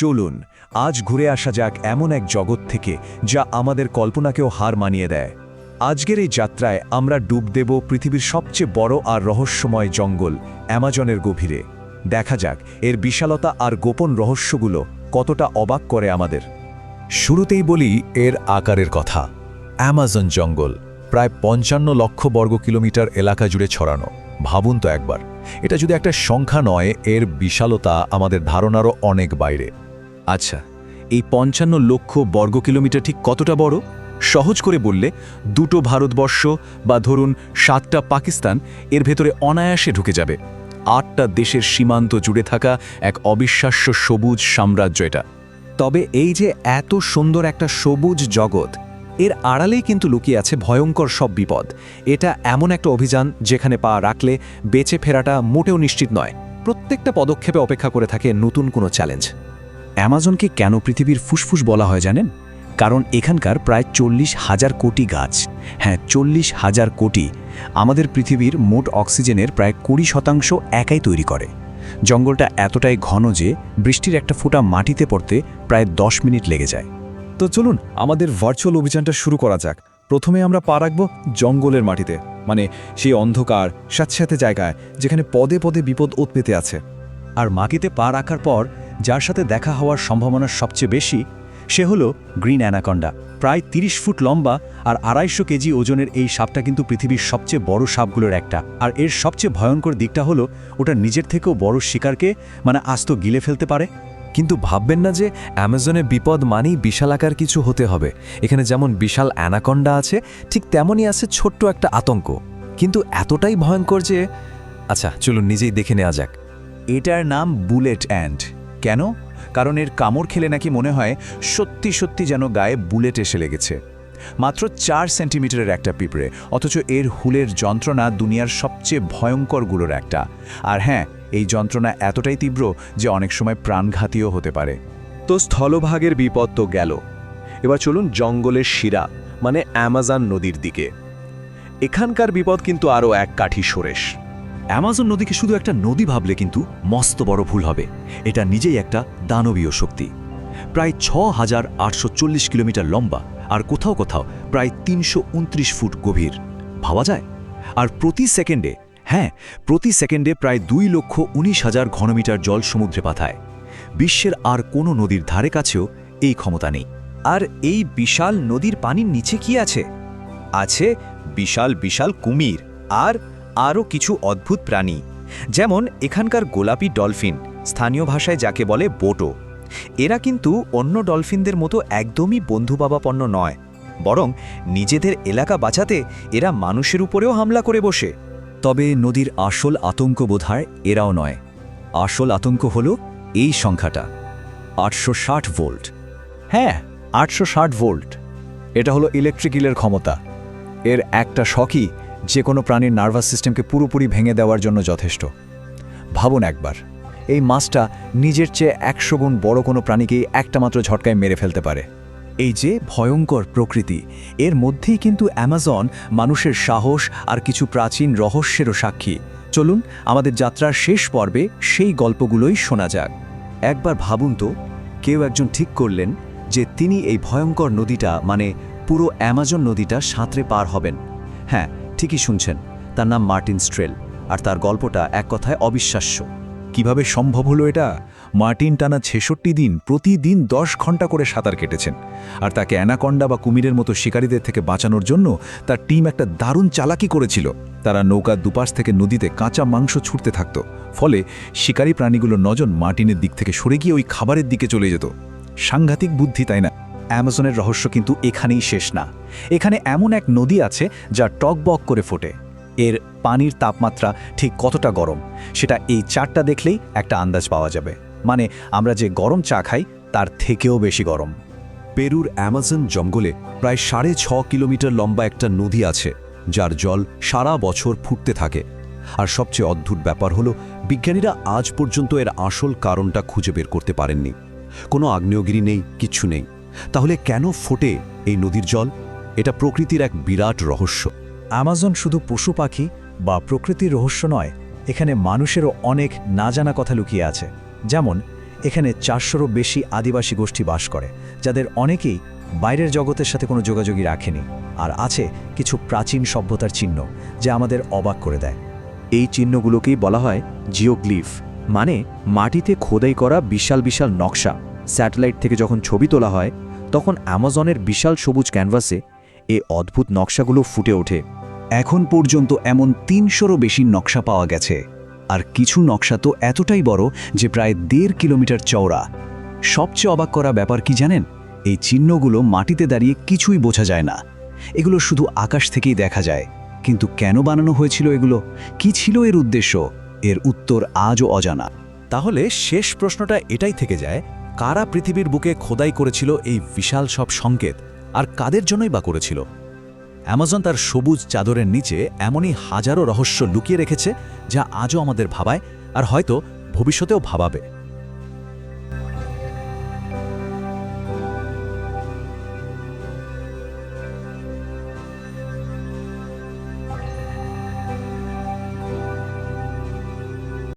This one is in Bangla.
চলুন আজ ঘুরে আসা যাক এমন এক জগৎ থেকে যা আমাদের কল্পনাকেও হার মানিয়ে দেয়। আজকের এই যাত্রায় আমরা ডুব দেব পৃথিবীর সবচেয়ে বড় আর রহস্যময় জঙ্গল অ্যামাজনের গভীরে। দেখা যাক এর বিশালতা আর গোপন রহস্যগুলো কতটা অবাক করে আমাদের। শুরুতেই বলি এর আকারের কথা। অ্যামাজন জঙ্গল প্রায় ৫৫ লক্ষ বর্গ কিলোমিটার এলাকা জুড়ে ছড়ানো। ভাবুন তো একবার, এটা যদি একটা সংখ্যা নয়, এর বিশালতা আমাদের ধারণারও অনেক বাইরে। আচ্ছা, এই ৫৫ লক্ষ বর্গ কিলোমিটার ঠিক কতটা বড়? সহজ করে বললে, দুটো ভারতবর্ষ বা ধরুন ৭টা পাকিস্তান এর ভেতরে অনায়াসে ঢুকে যাবে। ৮টা দেশের সীমান্ত জুড়ে থাকা এক অবিশ্বাস্য সবুজ সাম্রাজ্য এটা। তবে এই যে এত সুন্দর একটা সবুজ জগৎ, এর আড়ালেই কিন্তু লুকিয়ে আছে ভয়ঙ্কর সব বিপদ। এটা এমন একটা অভিযান যেখানে পা রাখলে বেঁচে ফেরাটা মোটেও নিশ্চিত নয়। প্রত্যেকটা পদক্ষেপে অপেক্ষা করে থাকে নতুন কোনো চ্যালেঞ্জ। অ্যামাজনকে কেন পৃথিবীর ফুসফুস বলা হয় জানেন? কারণ এখানকার প্রায় ৪০,০০০ কোটি গাছ, হ্যাঁ ৪০,০০০ কোটি, আমাদের পৃথিবীর মোট অক্সিজেনের প্রায় ২০% একাই তৈরি করে। জঙ্গলটা এতটাই ঘন যে বৃষ্টির একটা ফোঁটা মাটিতে পড়তে প্রায় ১০ মিনিট লেগে যায়। তো চলুন আমাদের ভার্চুয়াল অভিযানটা শুরু করা যাক। প্রথমে আমরা পা রাখব জঙ্গলের মাটিতে, মানে সেই অন্ধকার স্যাঁতস্যাঁতে জায়গায় যেখানে পদে পদে বিপদ ওত পেতে আছে। আর মাটিতে পা রাখার পর যার সাথে দেখা হওয়ার সম্ভাবনা সবচেয়ে বেশি, সে হলো গ্রিন অ্যানাকন্ডা। প্রায় ৩০ ফুট লম্বা আর ২৫০ কেজি ওজনের এই সাপটা কিন্তু পৃথিবীর সবচেয়ে বড় সাপগুলোর একটা। আর এর সবচেয়ে ভয়ঙ্কর দিকটা হলো ওটা নিজের থেকেও বড় শিকারকে আস্ত গিলে ফেলতে পারে। কিন্তু ভাববেন না যে অ্যামাজনে বিপদ মানেই বিশালাকার কিছু হতে হবে। এখানে যেমন বিশাল অ্যানাকন্ডা আছে, ঠিক তেমনই আছে ছোট্ট একটা আতঙ্ক, কিন্তু এতটাই ভয়ঙ্কর যে আচ্ছা চলুন নিজেই দেখে নেওয়া যাক। এটার নাম বুলেট অ্যান্ট। কেন? কারণ এর কামড় খেলে নাকি মনে হয় সত্যি সত্যি যেন গায়ে বুলেট এসে লেগেছে। মাত্র ৪ সেন্টিমিটারের একটা পিঁপড়ে, অথচ এর হুলের যন্ত্রণা দুনিয়ার সবচেয়ে ভয়ঙ্করগুলোর একটা। আর হ্যাঁ, এই যন্ত্রণা এতটাই তীব্র যে অনেক সময় প্রাণঘাতীও হতে পারে। তো স্থলভাগের বিপদ তো গেল, এবার চলুন জঙ্গলের শিরা মানে অ্যামাজন নদীর দিকে। এখানকার বিপদ কিন্তু আরও এক কাঠি সরেস। অ্যামাজন নদীকে শুধু একটা নদী ভাবলে কিন্তু মস্ত বড় ভুল হবে। এটা নিজেই একটা দানবীয় শক্তি। প্রায় ৬,৮৪০ কিলোমিটার লম্বা আর কোথাও কোথাও প্রায় ৩২৯ ফুট গভীর, ভাবা যায়? আর প্রতি সেকেন্ডে প্রায় ২,১৯,০০০ ঘনমিটার জল সমুদ্রে পাঠায়। বিশ্বের আর কোনো নদীর ধারে কাছেও এই ক্ষমতা নেই। আর এই বিশাল নদীর পানির নিচে কি আছে? আছে বিশাল বিশাল কুমির আর আরও কিছু অদ্ভুত প্রাণী, যেমন এখানকার গোলাপি ডলফিন, স্থানীয় ভাষায় যাকে বলে বোটো। এরা কিন্তু অন্য ডলফিনদের মতো একদমই বন্ধুবাবাপন্ন নয়, বরং নিজেদের এলাকা বাঁচাতে এরা মানুষের উপরেও হামলা করে বসে। তবে নদীর আসল আতঙ্ক বোধহয় এরাও নয়। আসল আতঙ্ক হলো এই সংখ্যাটা, ৮৬০ ভোল্ট। হ্যাঁ, ৮৬০ ভোল্ট। এটা হলো ইলেকট্রিক ইলের ক্ষমতা। এর একটা শকই যে কোনো প্রাণীর নার্ভাস সিস্টেমকে পুরোপুরি ভেঙে দেওয়ার জন্য যথেষ্ট। ভাবুন একবার, এই মাছটা নিজের চেয়ে ১০০ গুণ বড় কোনো প্রাণীকেই একটা মাত্র ঝটকায় মেরে ফেলতে পারে। এই যে ভয়ঙ্কর প্রকৃতি, এর মধ্যেই কিন্তু অ্যামাজন মানুষের সাহস আর কিছু প্রাচীন রহস্যেরও সাক্ষী। চলুন আমাদের যাত্রার শেষ পর্বে সেই গল্পগুলোই শোনা যাক। একবার ভাবুন তো, কেউ একজন ঠিক করলেন যে তিনি এই ভয়ঙ্কর নদীটা পুরো অ্যামাজন নদীটা সাঁতরে পার হবেন। হ্যাঁ, ঠিকই শুনছেন, তার নাম মার্টিন স্ট্রেল। আর তার গল্পটা এক কথায় অবিশ্বাস্য। কিভাবে সম্ভব হলো এটা? মার্টিন টানা ৬৬ দিন প্রতিদিন ১০ ঘন্টা করে সাঁতার কেটেছেন। আর তাকে অ্যানাকন্ডা বা কুমিরের মতো শিকারীদের থেকে বাঁচানোর জন্য তার টিম একটা দারুণ চালাকি করেছিল। তারা নৌকার দুপাশ থেকে নদীতে কাঁচা মাংস ছুটতে থাকত, ফলে শিকারী প্রাণীগুলোর নজর মার্টিনের দিক থেকে সরে গিয়ে ওই খাবারের দিকে চলে যেত। সাংঘাতিক বুদ্ধি, তাই না? অ্যামাজনের রহস্য কিন্তু এখানেই শেষ না। এখানে এমন এক নদী আছে যা টকবক করে ফোটে। এর পানির তাপমাত্রা ঠিক কতটা গরম সেটা এই চারটা দেখলেই একটা আন্দাজ পাওয়া যাবে। আমরা যে গরম চা খাই তার থেকেও বেশি গরম। পেরুর অ্যামাজন জঙ্গলে প্রায় ৬.৫ কিলোমিটার লম্বা একটা নদী আছে, যার জল সারা বছর ফুটতে থাকে। আর সবচেয়ে অদ্ভুত ব্যাপার হলো, বিজ্ঞানীরা আজ পর্যন্ত এর আসল কারণটা খুঁজে বের করতে পারেননি। কোনো আগ্নেয়গিরি নেই, কিচ্ছু নেই। তাহলে কেন ফোটে এই নদীর জল? এটা প্রকৃতির এক বিরাট রহস্য। অ্যামাজন শুধু পশু পাখি বা প্রকৃতির রহস্য নয়, এখানে মানুষেরও অনেক না জানা কথা লুকিয়ে আছে। যেমন এখানে 400রও বেশি আদিবাসী গোষ্ঠী বাস করে, যাদের অনেকেই বাইরের জগতের সাথে কোনো যোগাযোগই রাখেনি। আর আছে কিছু প্রাচীন সভ্যতার চিহ্ন, যা আমাদের অবাক করে দেয়। এই চিহ্নগুলোকেই বলা হয় জিওগ্লিফ, মানে মাটিতে খোদাই করা বিশাল বিশাল নকশা। স্যাটেলাইট থেকে যখন ছবি তোলা হয় তখন অ্যামাজনের বিশাল সবুজ ক্যানভাসে এই অদ্ভুত নকশাগুলো ফুটে ওঠে। এখন পর্যন্ত এমন 300রও বেশি নকশা পাওয়া গেছে, আর কিছু নকশা তো এতটাই বড় যে প্রায় 1.5 কিলোমিটার চওড়া। সবচেয়ে অবাক করা ব্যাপার কি জানেন? এই চিহ্নগুলো মাটিতে দাঁড়িয়ে কিছুই বোঝা যায় না, এগুলো শুধু আকাশ থেকেই দেখা যায়। কিন্তু কেন বানানো হয়েছিল এগুলো? কি ছিল এর উদ্দেশ্য? এর উত্তর আজও অজানা। তাহলে শেষ প্রশ্নটা এটাই থেকে যায়, কারা পৃথিবীর বুকে খোদাই করেছিল এই বিশাল সব সংকেত, আর কাদের জন্যই বা করেছিল? অ্যামাজন তার সবুজ চাদরের নিচে এমনই হাজারো রহস্য লুকিয়ে রেখেছে, যা আজও আমাদের ভাবায় আর হয়তো ভবিষ্যতেও ভাবাবে।